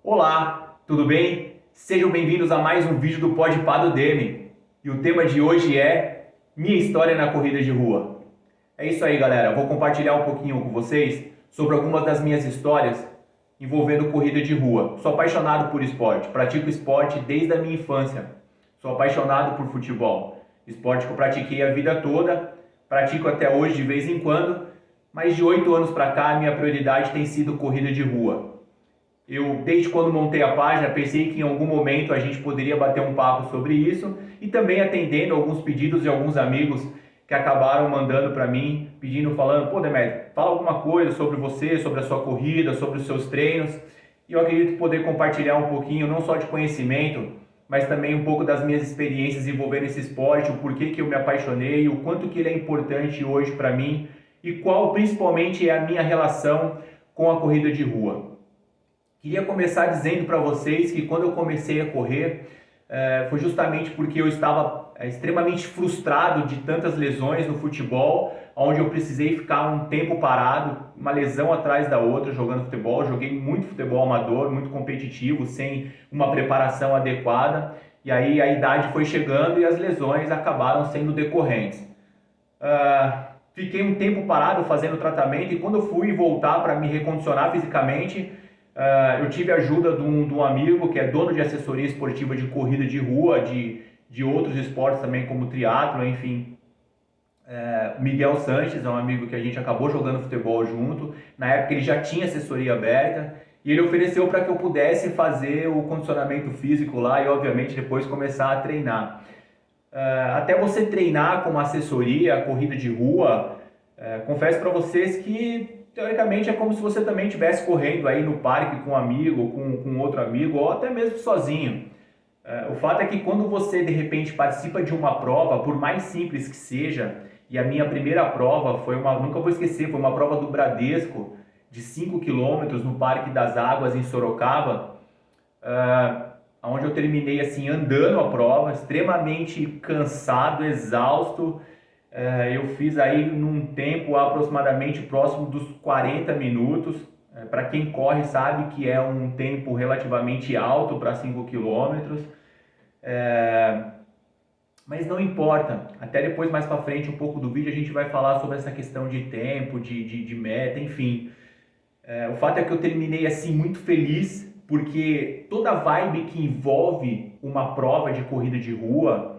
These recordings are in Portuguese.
Olá, tudo bem? Sejam bem-vindos a mais um vídeo do Pode Pá do Demi. E o tema de hoje é minha história na corrida de rua. É isso aí, galera. Vou compartilhar um pouquinho com vocês sobre algumas das minhas histórias envolvendo corrida de rua. Sou apaixonado por esporte, pratico esporte desde a minha infância. Sou apaixonado por futebol, esporte que eu pratiquei a vida toda, pratico até hoje de vez em quando, mas de 8 anos para cá a minha prioridade tem sido corrida de rua. Eu, desde quando montei a página, pensei que em algum momento a gente poderia bater um papo sobre isso e também atendendo alguns pedidos de alguns amigos que acabaram mandando para mim, pedindo, falando, pô, Demetrio, fala alguma coisa sobre você, sobre a sua corrida, sobre os seus treinos. E eu acredito poder compartilhar um pouquinho, não só de conhecimento, mas também um pouco das minhas experiências envolvendo esse esporte, o porquê que eu me apaixonei, o quanto que ele é importante hoje para mim e qual principalmente é a minha relação com a corrida de rua. Queria começar dizendo para vocês que quando eu comecei a correr, foi justamente porque eu estava extremamente frustrado de tantas lesões no futebol, onde eu precisei ficar um tempo parado, uma lesão atrás da outra jogando futebol. Joguei muito futebol amador, muito competitivo, sem uma preparação adequada, e aí a idade foi chegando e as lesões acabaram sendo decorrentes. Fiquei um tempo parado fazendo tratamento e quando eu fui voltar para me recondicionar fisicamente, eu tive a ajuda de um amigo que é dono de assessoria esportiva de corrida de rua, de outros esportes também, como triatlo, enfim. O Miguel Sanches é um amigo que a gente acabou jogando futebol junto. Na época ele já tinha assessoria aberta e ele ofereceu para que eu pudesse fazer o condicionamento físico lá e, obviamente, depois começar a treinar. Até você treinar com uma assessoria, a corrida de rua, confesso para vocês que teoricamente é como se você também estivesse correndo aí no parque com um amigo, com outro amigo ou até mesmo sozinho. O fato é que quando você de repente participa de uma prova, por mais simples que seja, e a minha primeira prova foi nunca vou esquecer, foi uma prova do Bradesco de 5 quilômetros no Parque das Águas em Sorocaba, onde eu terminei assim andando a prova, extremamente cansado, exausto. Eu fiz aí num tempo aproximadamente próximo dos 40 minutos. Para quem corre sabe que é um tempo relativamente alto para 5 quilômetros. Mas não importa, até depois mais para frente um pouco do vídeo a gente vai falar sobre essa questão de tempo, de meta, enfim. O fato é que eu terminei assim muito feliz, porque toda a vibe que envolve uma prova de corrida de rua,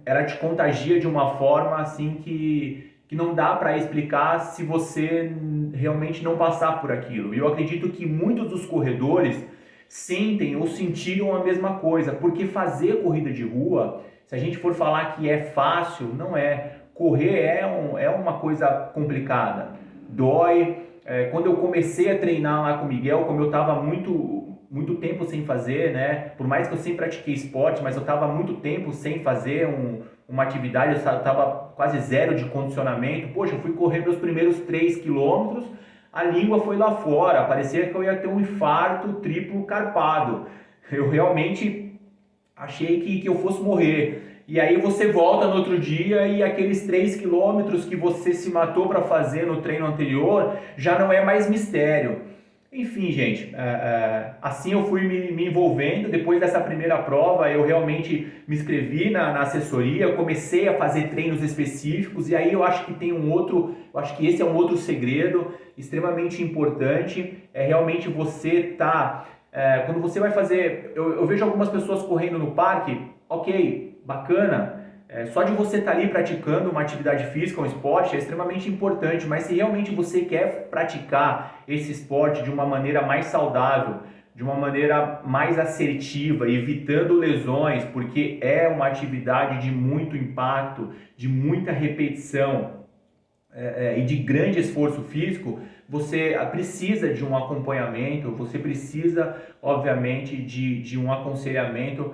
ela te contagia de uma forma assim que não dá para explicar se você realmente não passar por aquilo. E eu acredito que muitos dos corredores sentem ou sentiram a mesma coisa, porque fazer corrida de rua, se a gente for falar que é fácil, não é. Correr é uma coisa complicada, dói. Quando eu comecei a treinar lá com o Miguel, como eu estava muito tempo sem fazer, né? Por mais que eu sempre pratiquei esporte, mas eu estava muito tempo sem fazer uma atividade, eu estava quase zero de condicionamento. Poxa, eu fui correr meus primeiros 3 quilômetros, a língua foi lá fora, parecia que eu ia ter um infarto triplo carpado. Eu realmente achei que eu fosse morrer. E aí você volta no outro dia e aqueles 3 quilômetros que você se matou para fazer no treino anterior já não é mais mistério. Enfim, gente, assim eu fui me envolvendo. Depois dessa primeira prova, eu realmente me inscrevi na assessoria, eu comecei a fazer treinos específicos, e aí eu acho que tem eu acho que esse é um outro segredo extremamente importante, é realmente você quando você vai fazer, eu vejo algumas pessoas correndo no parque, ok, bacana, só de você estar ali praticando uma atividade física, um esporte, é extremamente importante, mas se realmente você quer praticar esse esporte de uma maneira mais saudável, de uma maneira mais assertiva, evitando lesões, porque é uma atividade de muito impacto, de muita repetição, e de grande esforço físico, você precisa de um acompanhamento, você precisa, obviamente, de um aconselhamento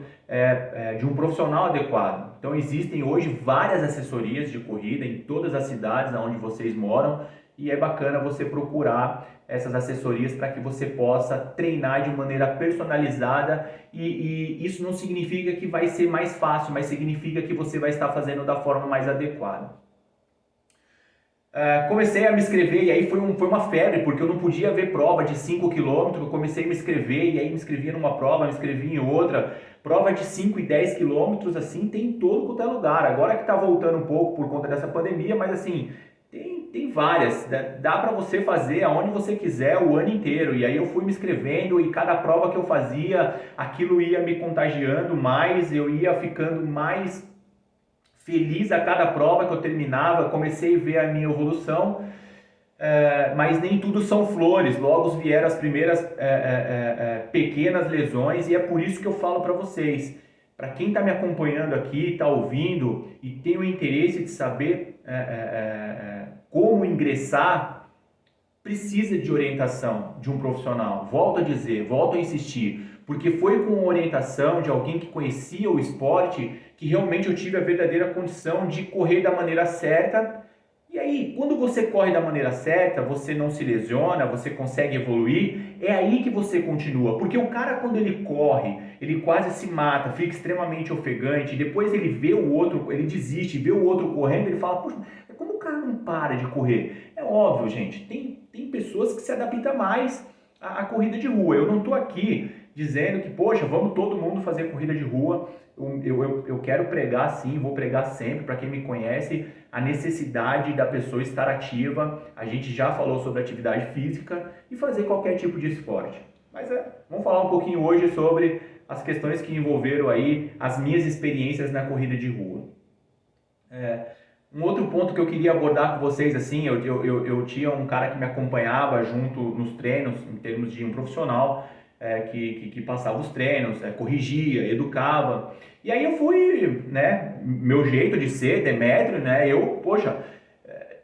de um profissional adequado. Então, existem hoje várias assessorias de corrida em todas as cidades onde vocês moram, e é bacana você procurar essas assessorias para que você possa treinar de maneira personalizada, e isso não significa que vai ser mais fácil, mas significa que você vai estar fazendo da forma mais adequada. Comecei a me inscrever e aí foi uma febre, porque eu não podia ver prova de 5 quilômetros. Eu comecei a me inscrever e aí me inscrevia numa prova, me inscrevia em outra. Prova de 5 e 10 quilômetros, assim, tem em todo quanto é lugar. Agora que tá voltando um pouco por conta dessa pandemia, mas assim, tem várias. Dá para você fazer aonde você quiser o ano inteiro. E aí eu fui me inscrevendo e cada prova que eu fazia, aquilo ia me contagiando mais, eu ia ficando mais feliz a cada prova que eu terminava, comecei a ver a minha evolução, mas nem tudo são flores, logo vieram as primeiras pequenas lesões e é por isso que eu falo para vocês, para quem está me acompanhando aqui, está ouvindo e tem o interesse de saber como ingressar, precisa de orientação de um profissional, volto a dizer, volto a insistir, porque foi com a orientação de alguém que conhecia o esporte que realmente eu tive a verdadeira condição de correr da maneira certa. E aí, quando você corre da maneira certa, você não se lesiona, você consegue evoluir, é aí que você continua. Porque o cara, quando ele corre, ele quase se mata, fica extremamente ofegante, depois ele vê o outro, ele desiste, vê o outro correndo, ele fala, poxa, como o cara não para de correr? É óbvio, gente, tem pessoas que se adaptam mais à corrida de rua. Eu não estou aqui dizendo que, poxa, vamos todo mundo fazer corrida de rua. Eu quero pregar sim, vou pregar sempre, para quem me conhece, a necessidade da pessoa estar ativa. A gente já falou sobre atividade física e fazer qualquer tipo de esporte. Mas vamos falar um pouquinho hoje sobre as questões que envolveram aí as minhas experiências na corrida de rua. Um outro ponto que eu queria abordar com vocês, assim, eu tinha um cara que me acompanhava junto nos treinos, em termos de um profissional, que passava os treinos, corrigia, educava. E aí eu fui, né, meu jeito de ser, Demétrio, né, poxa,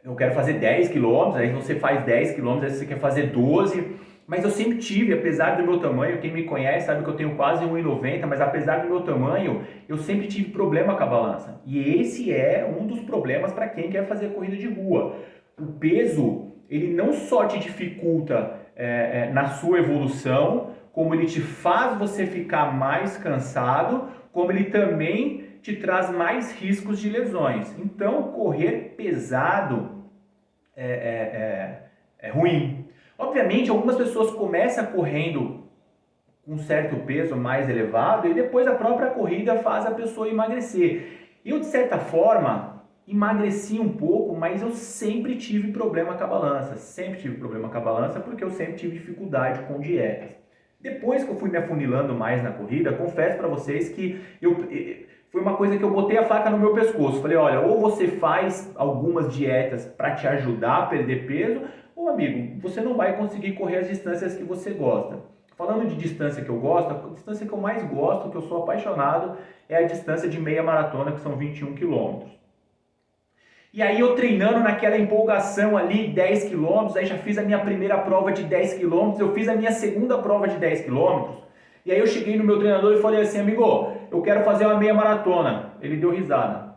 eu quero fazer 10 quilômetros, aí você faz 10 quilômetros, aí você quer fazer 12, mas eu sempre tive, apesar do meu tamanho, quem me conhece sabe que eu tenho quase 1,90, mas apesar do meu tamanho, eu sempre tive problema com a balança. E esse é um dos problemas para quem quer fazer corrida de rua. O peso, ele não só te dificulta na sua evolução, como ele te faz você ficar mais cansado, como ele também te traz mais riscos de lesões. Então, correr pesado é ruim. Obviamente, algumas pessoas começam correndo com um certo peso mais elevado e depois a própria corrida faz a pessoa emagrecer. Eu, de certa forma, emagreci um pouco, mas eu sempre tive problema com a balança. Sempre tive problema com a balança porque eu sempre tive dificuldade com dietas. Depois que eu fui me afunilando mais na corrida, confesso para vocês que foi uma coisa que eu botei a faca no meu pescoço. Falei, olha, ou você faz algumas dietas para te ajudar a perder peso, ou amigo, você não vai conseguir correr as distâncias que você gosta. Falando de distância que eu gosto, a distância que eu mais gosto, que eu sou apaixonado, é a distância de meia maratona, que são 21 quilômetros. E aí eu treinando naquela empolgação ali, 10 quilômetros, aí já fiz a minha primeira prova de 10 quilômetros, eu fiz a minha segunda prova de 10 quilômetros, e aí eu cheguei no meu treinador e falei assim, amigo, eu quero fazer uma meia maratona. Ele deu risada.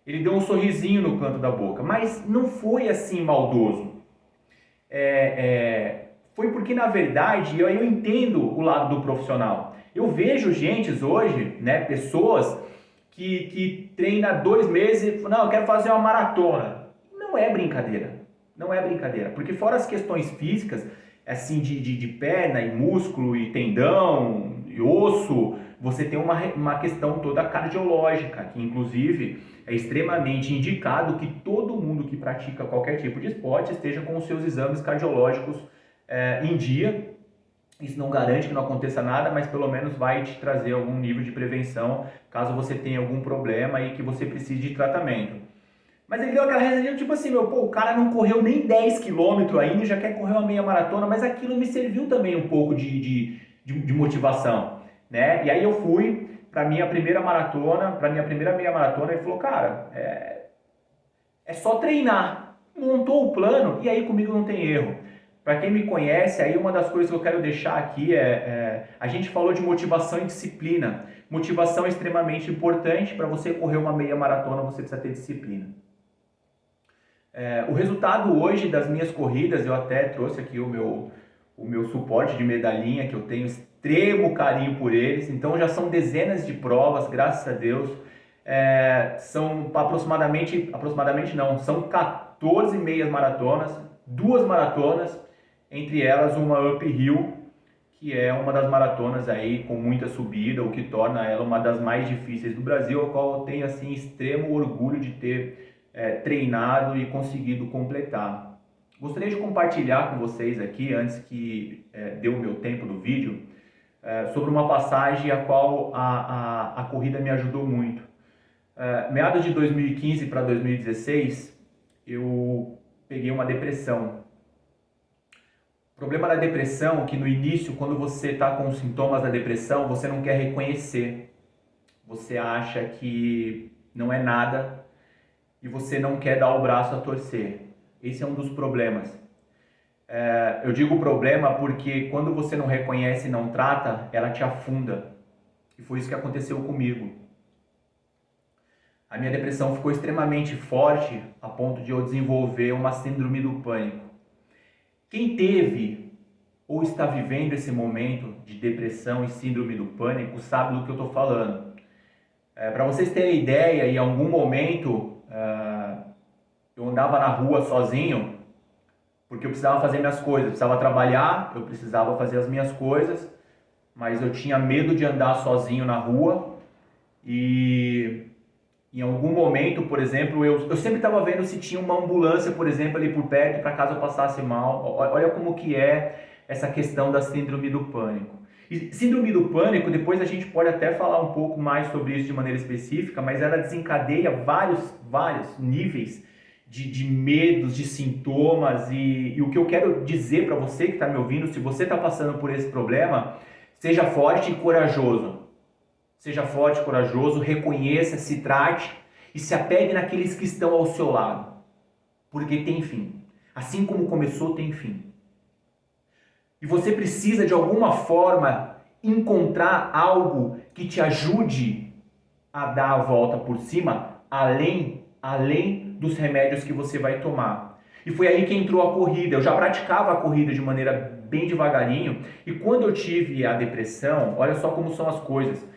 Ele deu um sorrisinho no canto da boca, mas não foi assim maldoso. Foi porque, na verdade, eu entendo o lado do profissional. Eu vejo gente hoje, né, pessoas que treina 2 meses e fala, não, eu quero fazer uma maratona. Não é brincadeira, não é brincadeira, porque fora as questões físicas, assim, de perna e músculo e tendão e osso, você tem uma questão toda cardiológica, que inclusive é extremamente indicado que todo mundo que pratica qualquer tipo de esporte esteja com os seus exames cardiológicos em dia. Isso não garante que não aconteça nada, mas pelo menos vai te trazer algum nível de prevenção caso você tenha algum problema e que você precise de tratamento. Mas ele deu aquela resenha tipo assim, o cara não correu nem 10 quilômetros ainda e já quer correr uma meia maratona, mas aquilo me serviu também um pouco de motivação, né? E aí eu fui para minha primeira meia maratona e falou, cara, é só treinar. Montou o plano e aí comigo não tem erro. Para quem me conhece, aí uma das coisas que eu quero deixar aqui a gente falou de motivação e disciplina. Motivação é extremamente importante. Para você correr uma meia maratona, você precisa ter disciplina. O resultado hoje das minhas corridas, eu até trouxe aqui o meu suporte de medalhinha, que eu tenho extremo carinho por eles. Então já são dezenas de provas, graças a Deus. São aproximadamente não, são 14 meias maratonas, 2 maratonas, entre elas uma uphill, que é uma das maratonas aí com muita subida, o que torna ela uma das mais difíceis do Brasil, a qual eu tenho assim extremo orgulho de ter treinado e conseguido completar. Gostaria de compartilhar com vocês aqui, antes que dê o meu tempo do vídeo, sobre uma passagem a qual a corrida me ajudou muito. Meados de 2015 para 2016, eu peguei uma depressão. O problema da depressão é que no início, quando você está com os sintomas da depressão, você não quer reconhecer. Você acha que não é nada e você não quer dar o braço a torcer. Esse é um dos problemas. Eu digo problema porque quando você não reconhece e não trata, ela te afunda. E foi isso que aconteceu comigo. A minha depressão ficou extremamente forte a ponto de eu desenvolver uma síndrome do pânico. Quem teve ou está vivendo esse momento de depressão e síndrome do pânico sabe do que eu estou falando. Para vocês terem ideia, em algum momento eu andava na rua sozinho porque eu precisava fazer minhas coisas, eu precisava trabalhar, eu precisava fazer as minhas coisas, mas eu tinha medo de andar sozinho na rua e em algum momento, por exemplo, eu sempre estava vendo se tinha uma ambulância, por exemplo, ali por perto, para caso eu passasse mal. Olha como que é essa questão da síndrome do pânico. E síndrome do pânico, depois a gente pode até falar um pouco mais sobre isso de maneira específica, mas ela desencadeia vários níveis de medos, de sintomas. E o que eu quero dizer para você que está me ouvindo, se você está passando por esse problema, seja forte e corajoso. Seja forte e corajoso, reconheça, se trate e se apegue naqueles que estão ao seu lado. Porque tem fim. Assim como começou, tem fim. E você precisa, de alguma forma, encontrar algo que te ajude a dar a volta por cima, além dos remédios que você vai tomar. E foi aí que entrou a corrida. Eu já praticava a corrida de maneira bem devagarinho. E quando eu tive a depressão, olha só como são as coisas.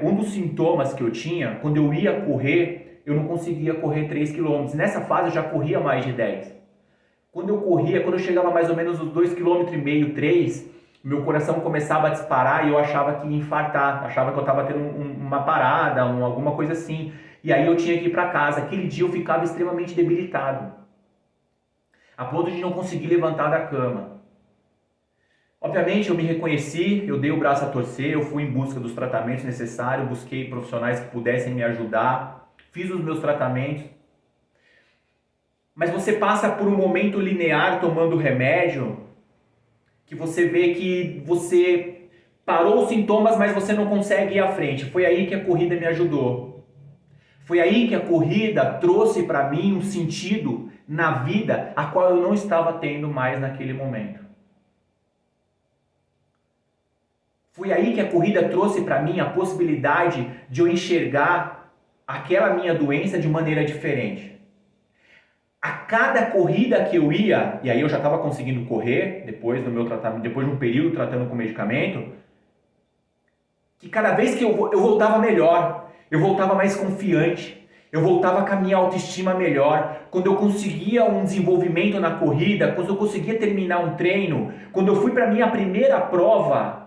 Um dos sintomas que eu tinha, quando eu ia correr, eu não conseguia correr 3 km. Nessa fase eu já corria mais de 10. Quando eu chegava mais ou menos os 2,5 km, 3, meu coração começava a disparar e eu achava que ia infartar. Achava que eu estava tendo uma parada, alguma coisa assim. E aí eu tinha que ir para casa. Aquele dia eu ficava extremamente debilitado, a ponto de não conseguir levantar da cama. Obviamente eu me reconheci, eu dei o braço a torcer, eu fui em busca dos tratamentos necessários, busquei profissionais que pudessem me ajudar, fiz os meus tratamentos. Mas você passa por um momento linear tomando remédio, que você vê que você parou os sintomas, mas você não consegue ir à frente. Foi aí que a corrida me ajudou. Foi aí que a corrida trouxe para mim um sentido na vida a qual eu não estava tendo mais naquele momento. Foi aí que a corrida trouxe para mim a possibilidade de eu enxergar aquela minha doença de maneira diferente. A cada corrida que eu ia, e aí eu já estava conseguindo correr depois do meu tratamento, depois de um período tratando com medicamento, que cada vez que eu voltava melhor, eu voltava mais confiante, eu voltava com a minha autoestima melhor. Quando eu conseguia um desenvolvimento na corrida, quando eu conseguia terminar um treino, quando eu fui para a minha primeira prova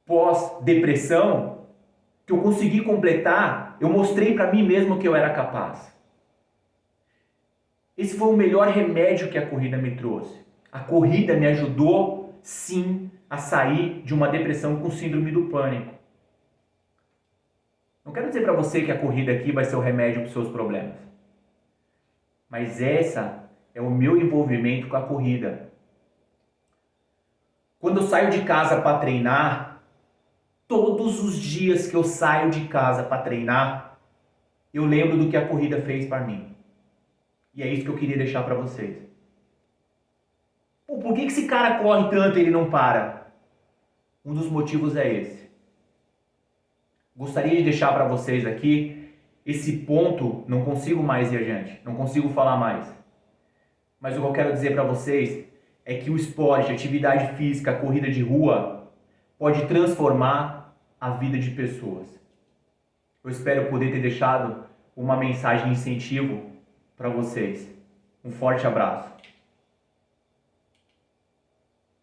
pós-depressão, que eu consegui completar, eu mostrei para mim mesmo que eu era capaz. Esse foi o melhor remédio que a corrida me trouxe. A corrida me ajudou, sim, a sair de uma depressão com síndrome do pânico. Não quero dizer para você que a corrida aqui vai ser o remédio para os seus problemas. Mas essa é o meu envolvimento com a corrida. Quando eu saio de casa para treinar, todos os dias que eu saio de casa para treinar, eu lembro do que a corrida fez para mim. E é isso que eu queria deixar para vocês. Por que esse cara corre tanto e ele não para? Um dos motivos é esse. Gostaria de deixar para vocês aqui esse ponto, não consigo mais ir adiante, não consigo falar mais. Mas o que eu quero dizer para vocês é que o esporte, a atividade física, a corrida de rua pode transformar a vida de pessoas. Eu espero poder ter deixado uma mensagem de incentivo para vocês. Um forte abraço.